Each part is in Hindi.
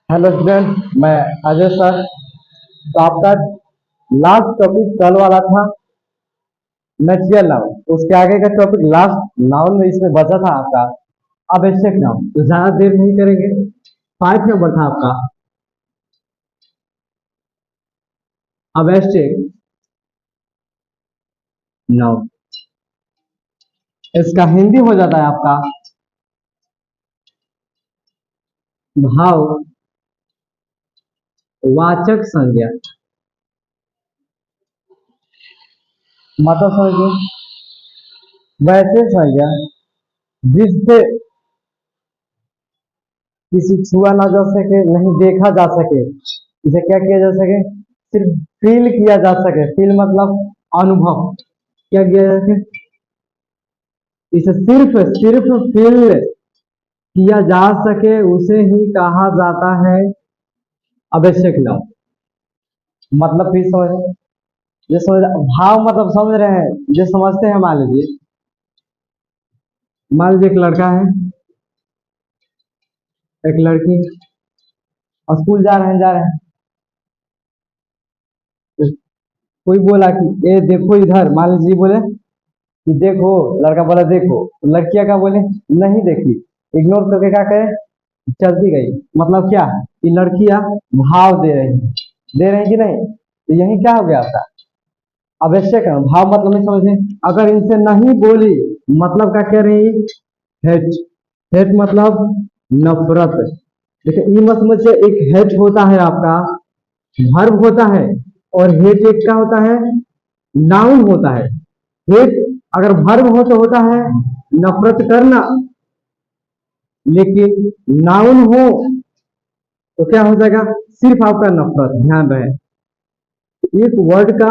हेलो स्टूडेंट, मैं अजय सर। तो आपका लास्ट टॉपिक कल वाला था नेचुरल नाउन। उसके आगे का टॉपिक लास्ट नाउन में इसमें बचा था आपका आवश्यक नाउन। तो ज्यादा देर नहीं करेंगे। 5 नंबर था आपका आवश्यक नाउन। इसका हिंदी हो जाता है आपका भाव वाचक संज्ञा। मतलब समझिए, वैसे संज्ञा जिससे किसी छुआ ना जा सके, नहीं देखा जा सके, इसे क्या किया जा सके, सिर्फ फील किया जा सके। फील मतलब अनुभव। क्या किया जा सके, इसे सिर्फ सिर्फ फील किया जा सके, उसे ही कहा जाता है आवश्यक नाउन। मतलब फिर समझ, ये समझ भाव मतलब समझ रहे हैं, जो समझते हैं। मान लीजिए एक लड़का है, एक लड़की, और स्कूल जा रहे हैं। तो कोई बोला कि ए देखो इधर, मान लीजिए बोले कि देखो, लड़का बोला देखो, तो लड़कियां क्या बोले, नहीं देखी। इग्नोर करके क्या करे, चलती गई। मतलब क्या, कि लड़कियां भाव दे रही कि नहीं। तो यही क्या हो गया आपका आवश्यक है। भाव मतलब नहीं समझे, अगर इनसे नहीं बोली, मतलब क्या कह रही, हेट। हेट मतलब नफरत। देखिए ई मत समझिए, एक हेट होता है आपका वर्ब होता है, और हेट एक क्या होता है, नाउन होता है। हेट अगर वर्ब हो तो होता है नफरत करना, लेकिन नाउन हो तो क्या हो जाएगा, सिर्फ आपका नफरत। ध्यान रहे, एक वर्ड का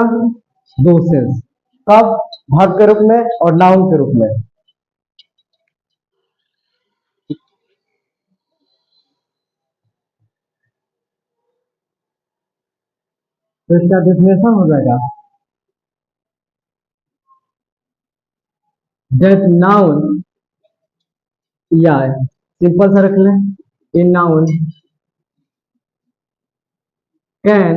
दो सेंस, कब, वर्ब के रूप में और नाउन के रूप में। तो इसका डेफिनेशन हो जाएगा दैट नाउन, या सिंपल सा रख लें, in noun can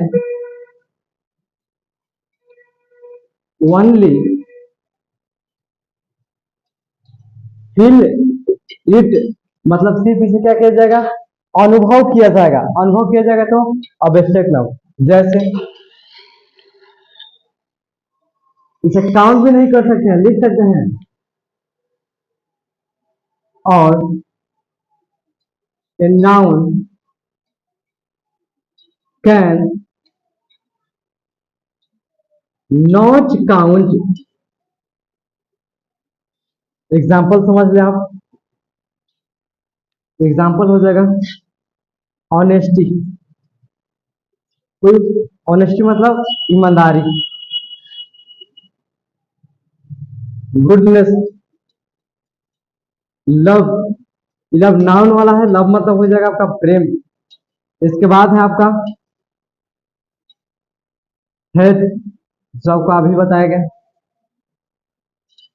only feel it. मतलब सिर्फ इसे क्या किया जाएगा, अनुभव किया जाएगा। अनुभव किया जाएगा तो आवश्यक नाउन। जैसे इसे काउंट भी नहीं कर सकते हैं, लिख सकते हैं। और a noun can not count. Example समझ ले आप। एग्जाम्पल हो जाएगा ऑनेस्टी। कोई ऑनेस्टी मतलब ईमानदारी। Goodness, love. लव नाउन वाला है, लव मतलब हो जाएगा आपका प्रेम। इसके बाद है आपका हेथ, सबको अभी बताया गया।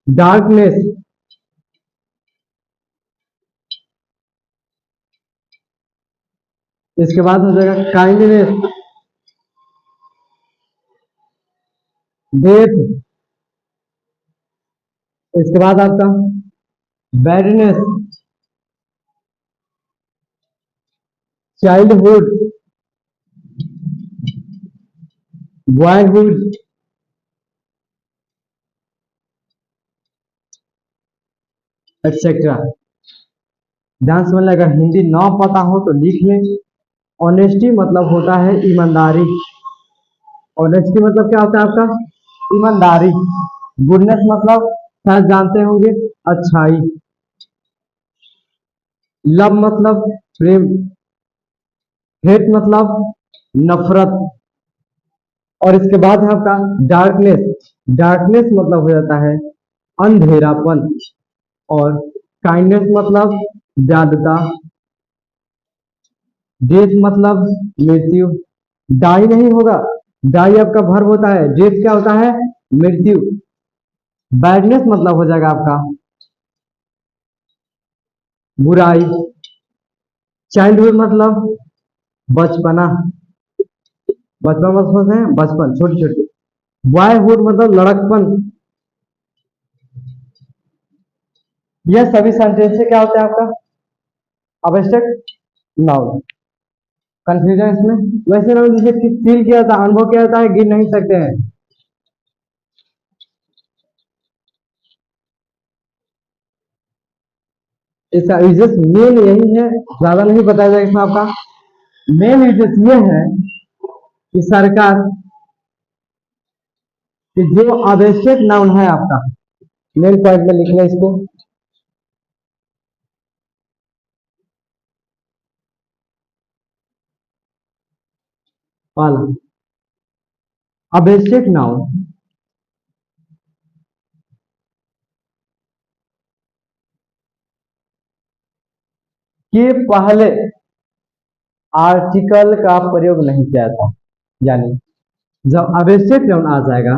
डार्कनेस, इसके बाद हो जाएगा काइंडनेस, डेथ। इसके बाद आपका बैडनेस, चाइल्डहुड, बॉयहुड, एक्सेट्रा। ध्यान समझ लें, अगर हिंदी ना पता हो तो लिख लें। ऑनेस्टी मतलब होता है ईमानदारी। ऑनेस्टी मतलब क्या होता है आपका, ईमानदारी। गुडनेस मतलब शायद जानते होंगे, अच्छाई। लव मतलब प्रेम। हेट मतलब नफरत। और इसके बाद है आपका डार्कनेस। डार्कनेस मतलब हो जाता है अंधेरापन। और काइंडनेस मतलब दयालुता। डेथ मतलब मृत्यु। डाई नहीं होगा, डाई आपका वर्ब होता है, डेथ क्या होता है, मृत्यु। बैडनेस मतलब हो जाएगा आपका बुराई। चाइल्डहुड मतलब बचपना, बचपन बचपन है, बचपन छोटी छोटी। बॉयहुड मतलब लड़कपन। यह सभी सेंटेंस से क्या होता है आपका ऑब्जेक्ट नाउन। कंफ्यूजन इसमें। वैसे ना जिसे फील किया था, अनुभव किया था, गिन नहीं सकते हैं। इसका यूजेस मेन यही है, ज्यादा नहीं बताया जाएगा इसमें आपका। मेन यूजेस ये है कि सरकार कि जो आवश्यक नाउन है आपका, मेन पॉइंट में लिखना इसको। पहला आवश्यक नाउन के पहले आर्टिकल का प्रयोग नहीं किया था। यानी जब आवश्यक नाउन आ जाएगा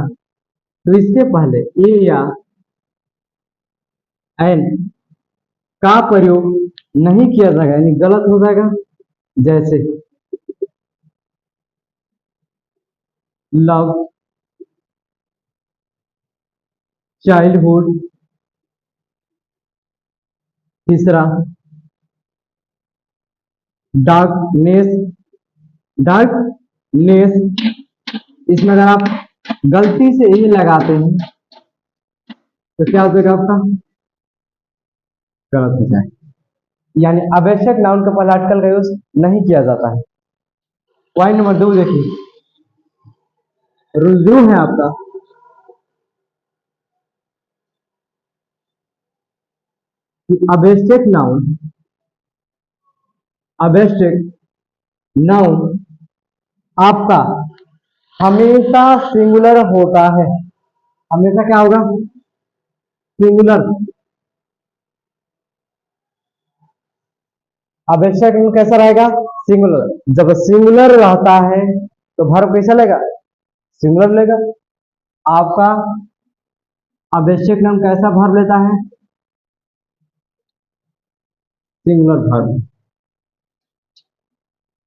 तो इसके पहले ए या एन का प्रयोग नहीं किया जाएगा, यानी गलत हो जाएगा। जैसे लव, चाइल्डहुड। तीसरा डार्कनेस, डार्कनेस। इसमें अगर आप गलती से ई लगाते हैं तो क्या हो जाएगा आपका गलत हो जाए। यानी आवश्यक नाउन का पहले आर्टिकल का यूज नहीं किया जाता है। पॉइंट नंबर 2 देखिए, रूल जो है आपका कि आवश्यक नाउन, आवश्यक नाउन आपका हमेशा सिंगुलर होता है। हमेशा क्या होगा सिंगुलर। आवश्यक नाउन कैसा रहेगा सिंगुलर। जब सिंगुलर रहता है तो वर्ब कैसा लेगा सिंगुलर लेगा। आपका आवश्यक नाउन कैसा वर्ब लेता है सिंगुलर वर्ब।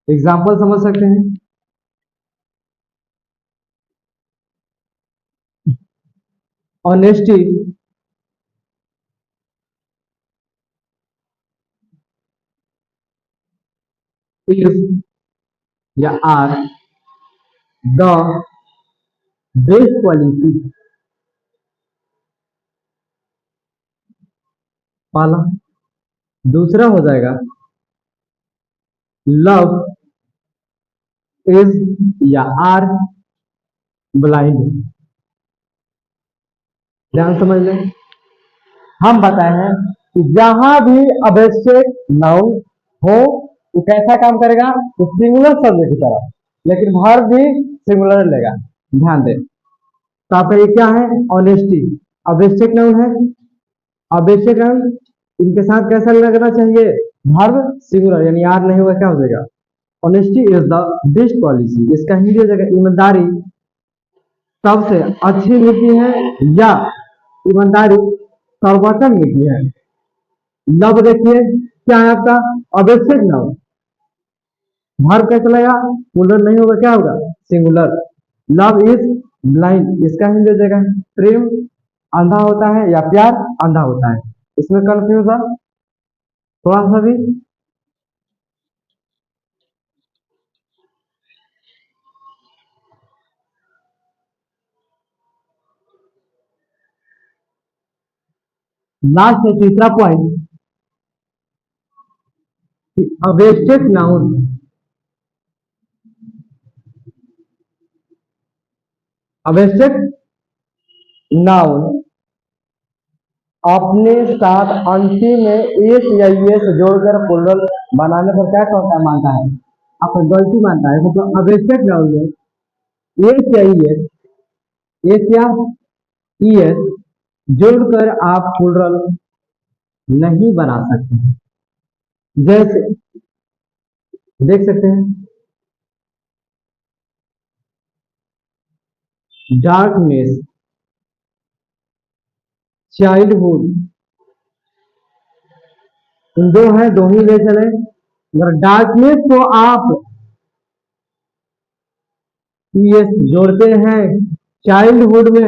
एग्जाम्पल समझ सकते हैं। ऑनेस्टी इज या आर द बेस्ट क्वालिटी। पहला। दूसरा हो जाएगा लव इज या आर ब्लाइंड। ध्यान समझ लें। हम बताए हैं कि जहां भी आवश्यक नाउन हो वो कैसा काम करेगा तो सिंगुलर सब्जेक्ट की तरह, लेकिन वर्ब भी सिंगुलर लेगा। ध्यान दें। तो आपका ये क्या है ऑनेस्टी आवश्यक नाउन है। आवश्यक नाउन इनके साथ कैसा लगना चाहिए वर्ब सिंगुलर, यानी यार नहीं होगा क्या हो जाएगा honesty is the best policy. इसका हिंदी हो जाएगा ईमानदारी सबसे अच्छी नीति है, या ईमानदारी सर्वोत्तम नीति है। लव देखिए क्या है आपका आवश्यक नाउन, वर्ब कैसा लगेगा प्लूरल नहीं होगा क्या होगा सिंगुलर। लव इज ब्लाइंड, इसका हिंदी हो जाएगा प्रेम अंधा होता है या प्यार अंधा होता है। इसमें कंफ्यूजन थोड़ा सा भी। लास्ट है तीसरा पॉइंट कि आवश्यक नाउन, आवश्यक नाउन अपने साथ अंतिम में एस या एस जोड़कर प्लुरल बनाने पर क्या करता है मानता है आप गलती मानता है। मतलब आवश्यक नाउन में एस या एस, एस या एस जोड़कर आप प्लुरल नहीं बना सकते। जैसे देख सकते हैं डार्कनेस, चाइल्डहुड। दो है दो ही ले चले। अगर डार्कनेस को आप एस जोड़ते हैं चाइल्डहुड में,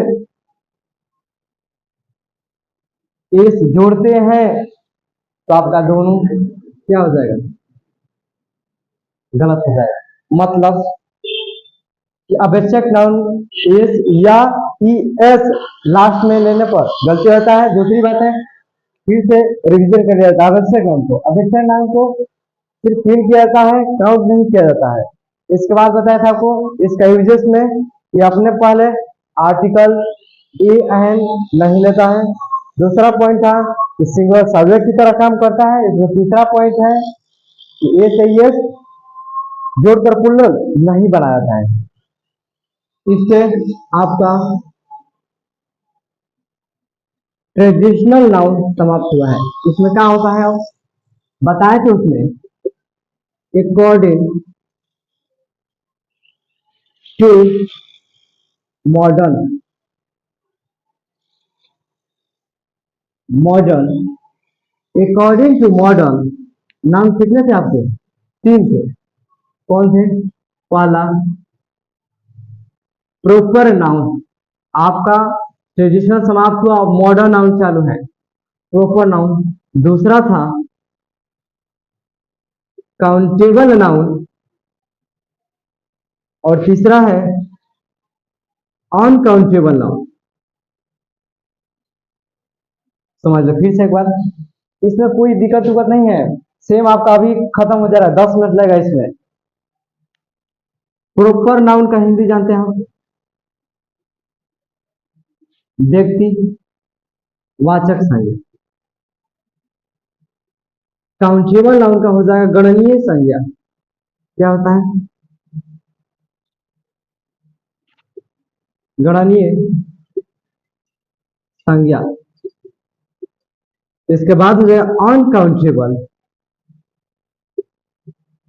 एस जोड़ते हैं तो आपका दोनों क्या हो जाएगा, गलत हो जाएगा। मतलब कि आवश्यक नाउन एस या ई एस लास्ट में लेने पर गलती होता है। दूसरी बात है, फिर से रिविजन कर लिया जाता है। आवश्यक नाउन को सिर्फ फील किया जाता है, काउंट नहीं किया जाता है। इसके बाद बताया था आपको इसका यूजेस में ये अपने पहले आर्टिकल ए एन नहीं लेता है। दूसरा पॉइंट था कि सिंगुलर सब्जेक्ट की तरह काम करता है। इसमें तीसरा पॉइंट है कि ए से एस जोड़कर प्लूरल नहीं बनाया जाता है। इससे आपका ट्रेडिशनल नाउन समाप्त हुआ है। इसमें क्या होता है, आप बताए थे उसमें according to modern, modern according to modern नाम कितने थे आपके, तीन थे। कौन थे, पहला प्रॉपर नाउन, आपका ट्रेडिशनल समाप्त हुआ, मॉडर्न नाउन चालू है, प्रॉपर नाउन। दूसरा था काउंटेबल नाउन, और तीसरा है अनकाउंटेबल नाउन। समझ लो फिर से एक बार, इसमें कोई दिक्कत उक्कत नहीं है, सेम आपका अभी खत्म हो जा रहा है, 10 मिनट लगेगा इसमें। प्रॉपर नाउन का हिंदी जानते हैं हम, व्यक्ति वाचक संज्ञा। काउंटेबल नाउन का हो जाएगा गणनीय संज्ञा। क्या होता है, गणनीय संज्ञा। इसके बाद हो जाएगा अनकाउंटेबल,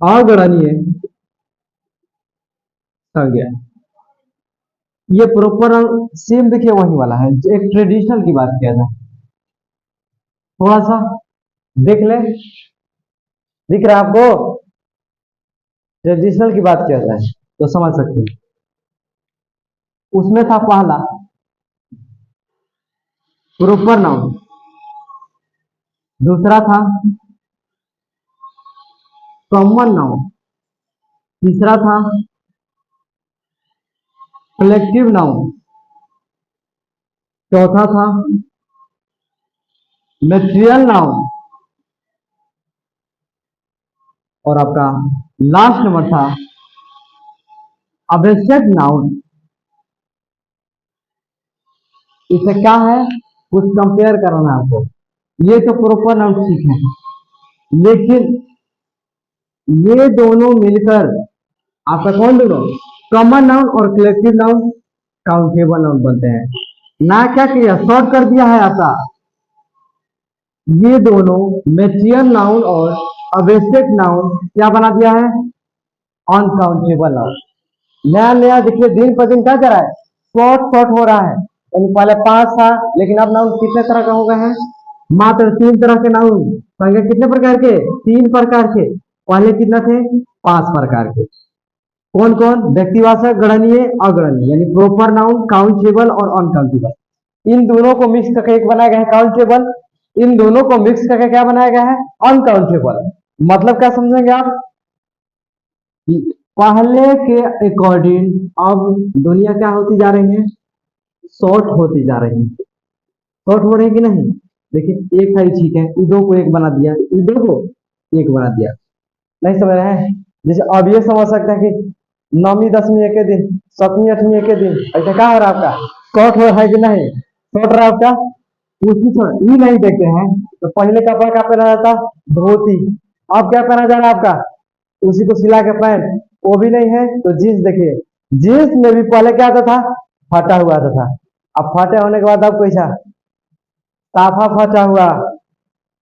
अगणनीय संज्ञा। ये प्रॉपर सेम देखिए वही वाला है, एक ट्रेडिशनल की बात किया था। थोड़ा सा देख ले, दिख रहा है आपको, ट्रेडिशनल की बात किया था तो समझ सकते हैं। उसमें था पहला प्रॉपर नाउन, दूसरा था कॉमन नाउन, तीसरा था कलेक्टिव नाउन, चौथा था मेटेरियल नाउन, और आपका लास्ट नंबर था आवश्यक नाउन। इसे क्या है, कुछ कंपेयर करना है आपको। ये तो प्रॉपर नाउन ठीक है, लेकिन ये दोनों मिलकर आपका कौन, दोनों कॉमन नाउन और कलेक्टिव नाउन काउंटेबल नाउन बनते हैं। ना क्या किया, शॉर्ट कर दिया है आपका, ये दोनों मेटेरियल नाउन और आवश्यक नाउन क्या बना दिया है, अनकाउंटेबल नाउन। नया नया देखिए दिन पर दिन क्या कर रहा है, शॉर्ट शॉर्ट हो रहा है। यानी पहले 5 था, लेकिन अब नाउन कितने तरह का हो गया है, मात्र 3 तरह के नाउन। संज्ञा कितने प्रकार के, 3 प्रकार के, पहले कितना थे, 5 प्रकार के। कौन कौन, व्यक्तिवाचक, गणनीय, अगणनीय, यानी प्रॉपर नाउन, काउंटेबल और अनकाउंटेबल। इन दोनों को मिक्स करके एक बनाया गया है काउंटेबल, इन दोनों को मिक्स करके क्या बनाया गया है, अनकाउंटेबल। मतलब क्या समझेंगे आप, कि पहले के अकॉर्डिंग अब दुनिया क्या होती जा रही है, शॉर्ट होती जा रही है। शॉर्ट हो रही है कि नहीं, देखिए एक है ठीक है, दो को एक बना दिया, दो को एक बना दिया। नहीं समझ रहे हैं, जैसे अब ये समझ सकते हैं कि नौवीं 10वीं एक ही दिन, 7वीं 8वीं एक ही दिन, ऐसा क्या हो रहा है आपका, शॉर्ट हो रहा है कि नहीं, शॉर्ट रहा है आपका। उसी ई नहीं देखते हैं तो पहले कपड़ा क्या पहना जाता, धोती। अब क्या पहना जा रहा है आपका, उसी को सिला के पैंट, वो भी नहीं है तो जींस। देखिए जींस में भी पहले क्या आता था, फटा हुआ आता था। अब फटे होने के बाद अब कैसा, साफा फटा हुआ।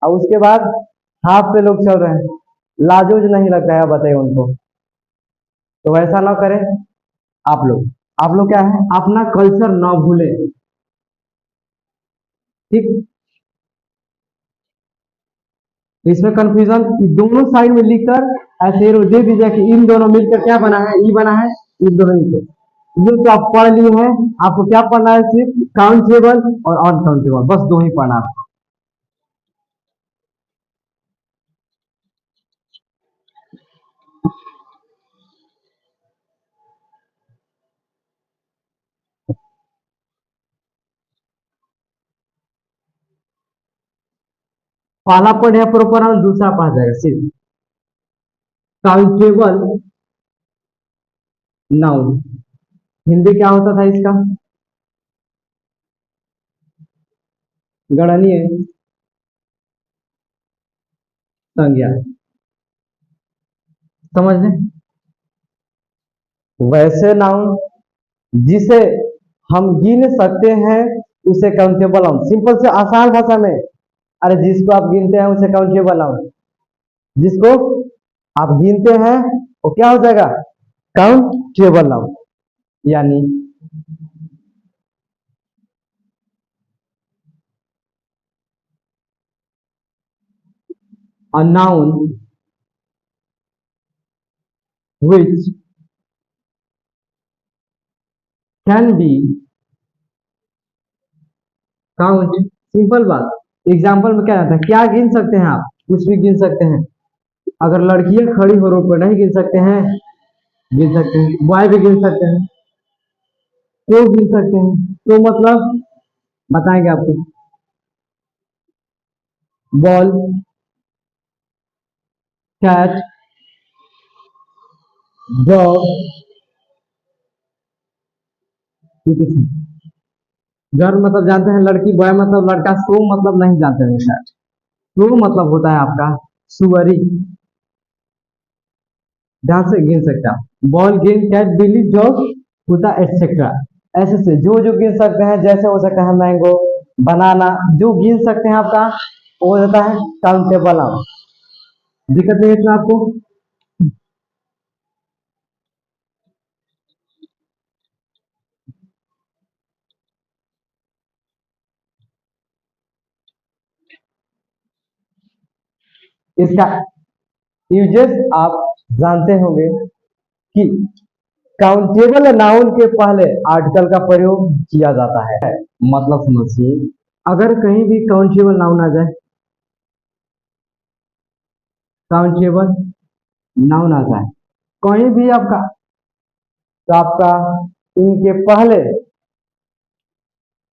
और उसके बाद हाफ पे लोग चल रहे हैं, लाजूज नहीं लगता है, बताइए उनको। तो वैसा ना करें आप लोग क्या है, अपना कल्चर ना भूले, ठीक। इसमें कंफ्यूजन दोनों साइड में लिखकर ऐसे एरो दे दीजिए कि इन दोनों मिलकर क्या बना है, ई बना है, इन दोनों मिलकर। ये तो आप पढ़ लिए हैं। आपको क्या पढ़ना है? सिर्फ काउंटेबल और अनकाउंटेबल, बस दो ही पढ़ना है। पहला पढ़े प्रॉपर नाउन, दूसरा पढ़ा जाएगा सिर्फ काउंटेबल नाउन। हिंदी क्या होता था इसका? गणनीय संज्ञा। समझ लें। वैसे नाउन जिसे हम गिन सकते हैं उसे काउंटेबल नाउन। सिंपल से आसान भाषा में, अरे जिसको आप गिनते हैं उसे काउंटेबल नाउन, जिसको आप गिनते हैं वो क्या हो जाएगा? Countable noun. यानी a noun which can be count। Simple बात। एग्जाम्पल में क्या रहता है? क्या गिन सकते हैं आप? कुछ भी गिन सकते हैं। अगर लड़कियां खड़ी हो रोड पर, नहीं गिन सकते हैं? गिन सकते हैं। बॉय भी गिन सकते हैं, तो गिन सकते हैं। तो मतलब बताएंगे आपको। बॉल, कैट, डॉग, गर्ल मतलब जानते हैं लड़की, बॉय मतलब लड़का, सो मतलब नहीं जानते हैं शायद। सो मतलब होता है आपका सुअरी। ध्यान से गिन सकते हैं आप। बॉल, गेम, कैट, बिल्ली, डॉग, कुत्ता, एटसेट्रा। ऐसे से जो जो गिन सकते हैं, जैसे हो सकता है मैंगो, बनाना, जो गिन सकते हैं आपका वो हो जाता है काउंटेबल नाउन। दिक्कत नहीं है इसमें आपको? इसका यूजेस आप जानते होंगे कि काउंटेबल नाउन के पहले आर्टिकल का प्रयोग किया जाता है। मतलब समझिए, अगर कहीं भी काउंटेबल नाउन आ जाए, काउंटेबल नाउन आ जाए कहीं भी आपका, तो आपका इनके पहले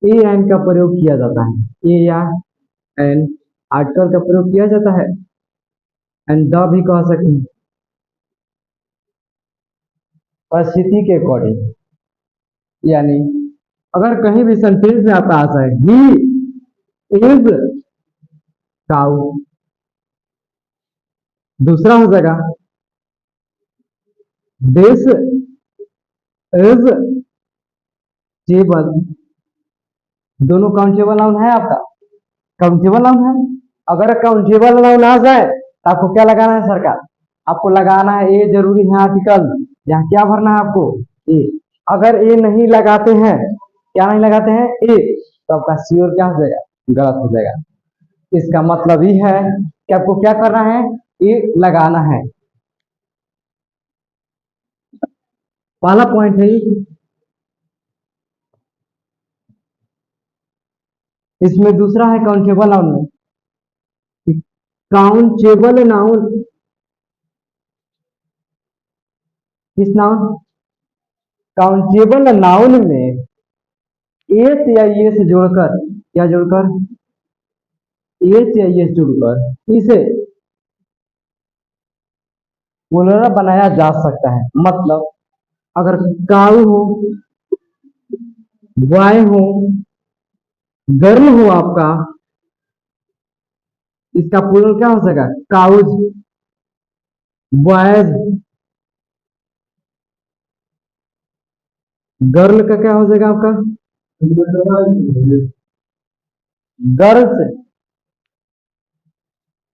ए एन का प्रयोग किया जाता है। ए या एन आर्टिकल का प्रयोग किया जाता है। एंड द भी कह सकते हैं, परिस्थिति के अकॉर्डिंग। यानी अगर कहीं भी सेंटेंस में आपका आता है ही इज काउ, दूसरा हो जाएगा दिस इज टेबल। दोनों काउंटेबल नाउन है आपका, काउंटेबल नाउन है। अगर काउंटेबल नाउन आ जाए तो आपको क्या लगाना है सरकार? आपको लगाना है ए, जरूरी है आर्टिकल। यहाँ क्या भरना है आपको? ए। अगर ए नहीं लगाते हैं, क्या नहीं लगाते हैं? ए, तो आपका श्योर क्या हो जाएगा? गलत हो जाएगा। इसका मतलब ही है कि आपको क्या करना है? ए लगाना है। पहला पॉइंट है ये। इसमें दूसरा है काउंटेबल नाउन में, काउंटेबल नाउन किस नाउन? काउंटेबल नाउन में एस या ये से जोड़कर, क्या जोड़कर? एस या ये जोड़कर इसे पुनः बनाया जा सकता है। मतलब अगर काऊ हो, बॉय हो, गर्ल हो आपका, इसका प्लूरल क्या हो सकेगा? Cause, boys. गर्ल का क्या हो जाएगा आपका? गर्ल्स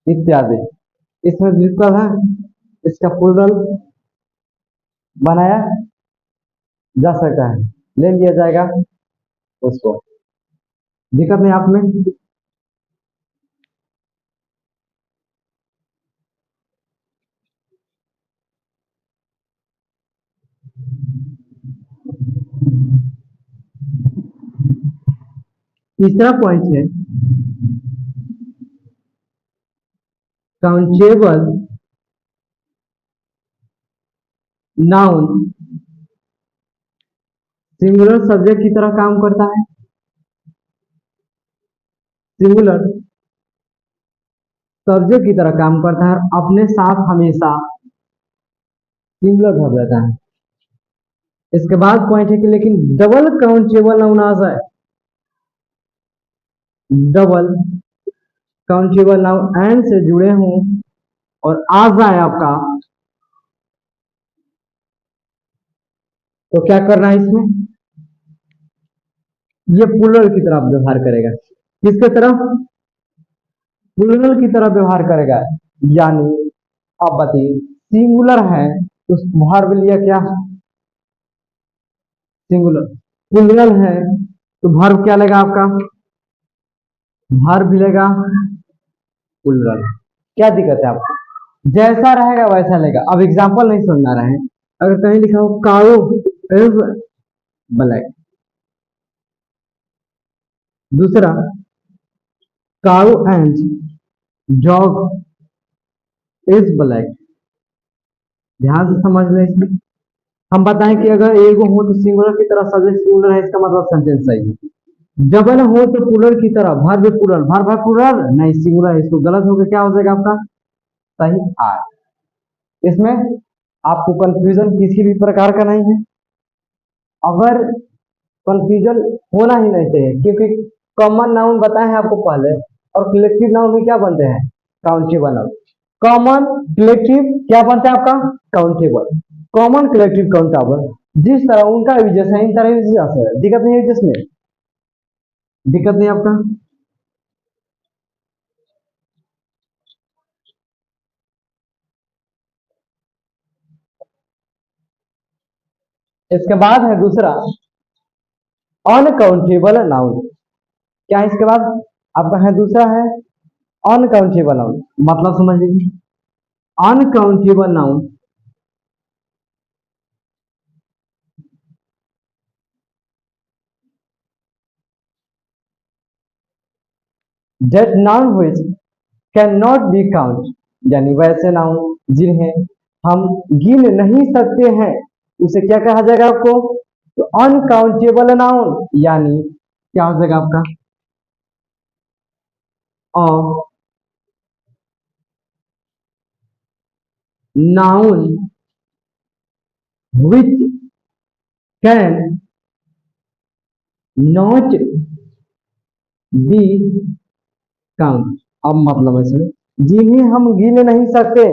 इत्यादि। इसमें विकल्प है, इसका प्लूरल बनाया जा सकता है, ले लिया जाएगा उसको। दिक्कत नहीं आप में? तीसरा पॉइंट है काउंटेबल नाउन सिंगुलर सब्जेक्ट की तरह काम करता है। सिंगुलर सब्जेक्ट की तरह काम करता है और अपने साथ हमेशा सिंगुलर वर्ब रहता है। इसके बाद पॉइंट है कि लेकिन डबल काउंटेबल नाउन आ जाए, डबल काउंटेबल नाउन एंड से जुड़े हों और आ जाए आपका, तो क्या करना है इसमें, ये प्लूरल की तरह व्यवहार करेगा। किसके तरह, प्लूरल की तरह व्यवहार करेगा। यानी अब बताइए सिंगुलर है तो वर्ब लिया क्या, सिंगुलर। प्लूरल है तो वर्ब क्या लेगा आपका, वर्ब लेगा प्लूरल। क्या दिक्कत है आपको, जैसा रहेगा वैसा लेगा। अब एग्जांपल नहीं सुनना रहे, अगर कहीं लिखा हो काऊ इज ब्लैक, दूसरा काऊ एंड डॉग इज ब्लैक, ध्यान से समझ लें इसमें। हम बताएं कि अगर एगो हो तो सिंगुलर की तरह सब्जेक्ट सिंगुलर है, इसका मतलब सेंटेंस सही है। डबल हो तो प्लूरल की तरह वर्ब प्लूरल, वर्ब प्लूरल नहीं सिंगुलर है, इसको गलत होकर क्या हो जाएगा आपका, सही आर। इसमें आपको कंफ्यूजन किसी भी प्रकार का नहीं है। अगर कंफ्यूजन होना ही नहीं चाहिए, क्योंकि कॉमन नाउन बताए हैं आपको पहले, और कलेक्टिव नाउन भी क्या बनते हैं, काउंटेबल नाउन। कॉमन कलेक्टिव क्या बनता है आपका, काउंटेबल। कॉमन कलेक्टिव काउंटेबल, जिस तरह उनका भी जैसा इन तरह भी जैसा है, दिक्कत नहीं है जिसमें, दिक्कत नहीं आपका। इसके बाद है दूसरा अनकाउंटेबल नाउन। क्या है इसके बाद आपका है, दूसरा है अनकाउंटेबल नाउन। मतलब समझ लीजिए, uncountable noun that noun which can not be count, यानी वैसे नाउन जिन्हें हम गिन नहीं सकते हैं, उसे क्या कहा जाएगा आपको, तो अनकाउंटेबल नाउन। यानी क्या हो जाएगा आपका, noun which can not be count. अब मतलब है जिन्हें हम गिन नहीं सकते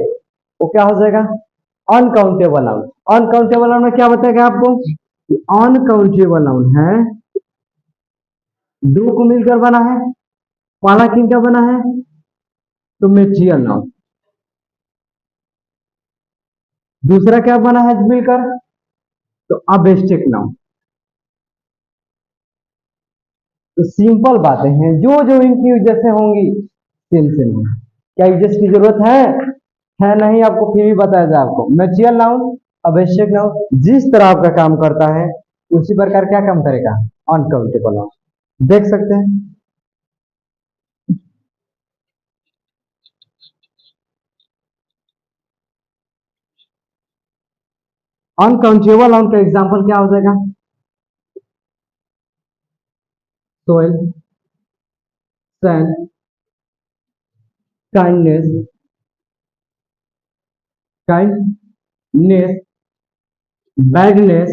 वो क्या हो जाएगा, अनकाउंटेबल नाउन। अनकाउंटेबल नाउन में क्या बताएगा आपको, अनकाउंटेबल नाउन है, दो को मिलकर बना है, पहला किन का बना है, तो मेटेरियल नाउन, दूसरा क्या बना है मिलकर, तो अबस्ट्रैक्ट नाउन। तो सिंपल बातें हैं, जो जो इनकी जैसे होंगी सेम सेम है। क्या एडजस्ट की जरूरत है नहीं, आपको फिर भी बताया जाए आपको। मेटेरियल नाउन अबस्ट्रैक्ट नाउन जिस तरह आपका काम करता है उसी प्रकार क्या काम करेगा, अनकाउंटेबल नाउन। देख सकते हैं अनकाउंटेबल नाउन का एग्जांपल क्या हो जाएगा, soil, sand, kindness, kindness, badness,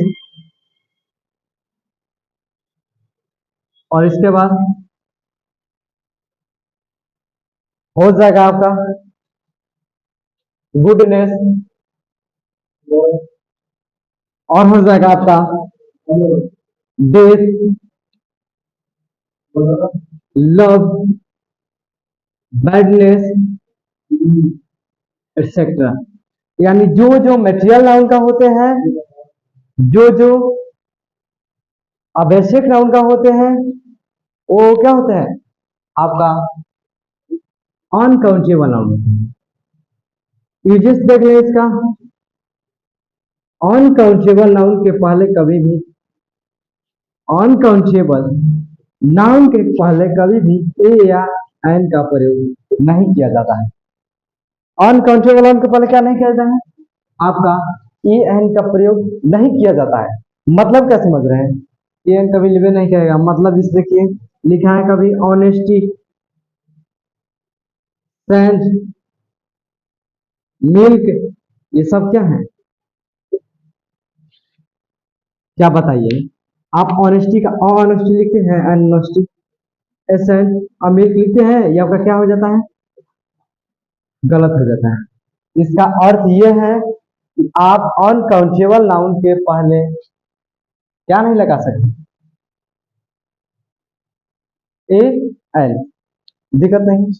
और इसके बाद हो जाएगा आपका गुडनेस, और हो जाएगा आपका डेथ, लव, बैडनेस, एक्सेट्रा। यानी जो जो मेटेरियल नाउन का होते हैं, जो जो अबेसिक नाउन का होते हैं, वो क्या होते हैं आपका अनकाउंटेबल नाउन। यूजेस देख लें इसका, अनकाउंटेबल नाउन के पहले कभी भी अनकाउंटेबल नाउन के पहले कभी भी ए या एन का प्रयोग नहीं किया जाता है। अनकाउंटेबल नाउन के पहले क्या नहीं किया जाता है? आपका ए एन का प्रयोग नहीं किया जाता है। मतलब क्या समझ रहे हैं? ए एन कभी लिवे नहीं करेगा। मतलब इस देखिए लिखा है कभी ऑनेस्टी, सेंड, मिल्क, ये सब क्या है? क्या बताइए? आप ऑनेस्टी का ऑनेस्टी लिखते हैं, अनऑनेस्टी, एसेंट और मिल्क लिखते हैं, ये आपका क्या हो जाता है? गलत हो जाता है। इसका अर्थ ये है कि आप अनकाउंटेबल नाउन के पहले क्या नहीं लगा सकते? ए एन, दिक्कत नहीं।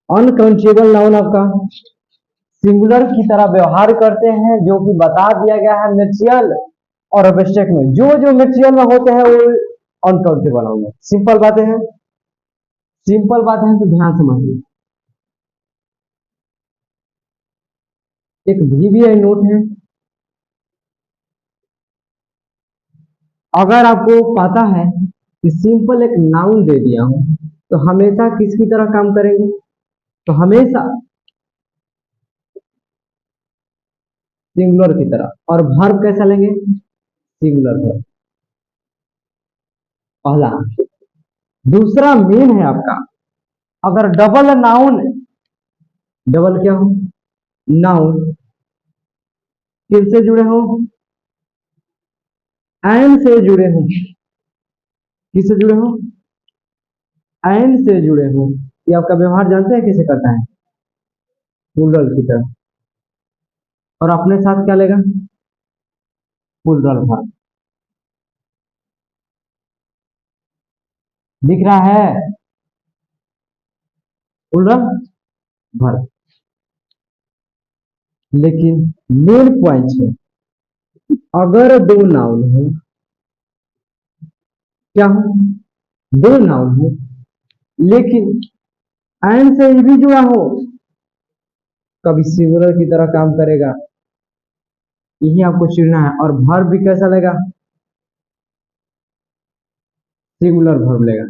अनकाउंटेबल नाउन आपका सिंगुलर की तरह व्यवहार करते हैं, जो कि बता दिया गया है मेटेरियल और ऑब्जेक्ट में। जो जो मेटेरियल में होते हैं वो अनकाउंटेबल होंगे। सिंपल बातें हैं, सिंपल बातें हैं तो ध्यान समझिए। एक वीवीआई नोट है। अगर आपको पता है कि सिंपल एक नाउन दे दिया हूं तो हमेशा किसकी तरह काम करेंगे? तो हमेशा सिंगुलर की तरह। और वर्ब कैसा लेंगे? सिंगुलर वर्ब, पहला। दूसरा मेन है आपका, अगर डबल नाउन, डबल क्या हो? नाउन किससे जुड़े हो? एन से जुड़े हो। किससे जुड़े हो? एन से जुड़े हो। ये आपका व्यवहार जानते हैं किसे करता है? प्लूरल की तरह। और अपने साथ क्या लेगा? Plural verb. दिख रहा है? Plural verb. लेकिन मेन पॉइंट है, अगर दो नाउन हो, क्या हो? दो नाउन हो लेकिन एन से ही भी जुड़ा हो, कभी सिंगुलर की तरह काम करेगा। यही आपको चुनना है। और वर्ब भी कैसा लेगा? सिंगुलर वर्ब लेगा।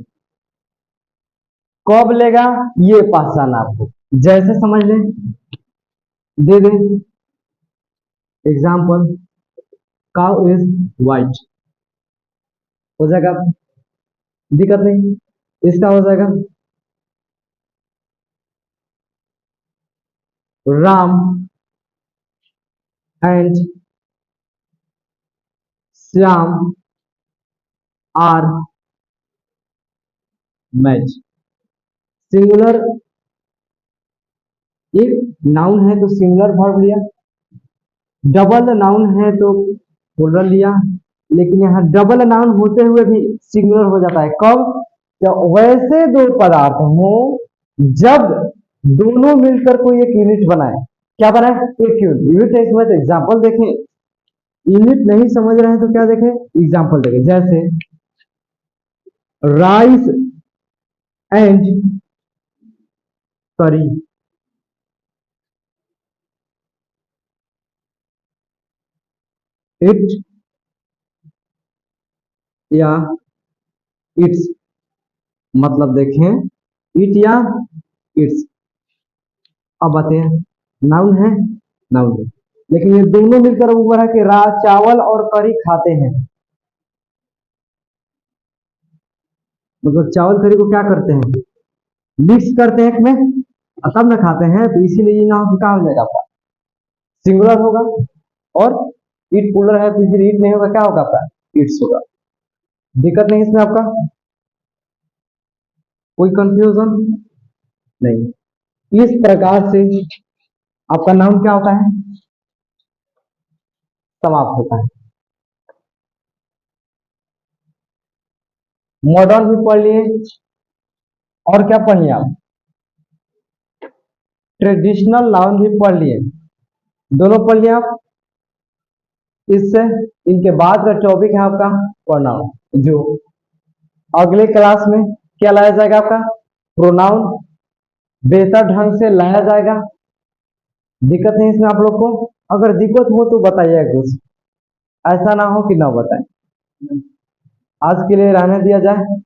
कब लेगा ये पहचान आपको जैसे समझ लें, दे दें एग्जाम्पल, काउ इज व्हाइट, हो जाएगा, दिक्कत नहीं। इसका हो जाएगा Ram and Shyam are match. Singular, एक नाउन है तो सिंगुलर वर्ब लिया, डबल नाउन है तो प्लूरल लिया। लेकिन यहाँ डबल नाउन होते हुए भी सिंगुलर हो जाता है। कब? जब वैसे दो पदार्थ हो जब दोनों मिलकर कोई एक यूनिट बनाए। क्या बनाए? एक यूनिट। इसमें तो एग्जाम्पल देखें। यूनिट नहीं समझ रहे हैं तो क्या देखें? एग्जाम्पल देखें। जैसे राइस एंड करी, इट या इट्स। मतलब देखें, इट या इट्स। अब बातें नाउन है, नाउन है, लेकिन ये दोनों मिलकर ऊपर है कि चावल और करी खाते हैं। मतलब चावल करी को क्या करते हैं? मिक्स करते हैं एक में और तब ना खाते हैं। तो इसीलिए ये नाउन क्या हो जाएगा आपका? सिंगुलर होगा। और ईट पुलर है तो इसीलिए ईट नहीं होगा, क्या होगा आपका? इट्स होगा। दिक्कत नहीं इसमें आपका? कोई कंफ्यूजन नहीं। इस प्रकार से आपका नाम क्या होता है? समाप्त होता है। मॉडर्न भी पढ़ लिए और क्या पढ़ लिया आप? ट्रेडिशनल नाउन भी पढ़ लिए। दोनों पढ़ लिया आप। इससे इनके बाद का टॉपिक है आपका प्रोनाउन, जो अगले क्लास में क्या लाया जाएगा? आपका प्रोनाउन बेहतर ढंग से लाया जाएगा। दिक्कत नहीं इसमें आप लोग को? अगर दिक्कत हो तो बताइएगा कुछ। ऐसा ना हो कि ना बताएं। आज के लिए रहने दिया जाए।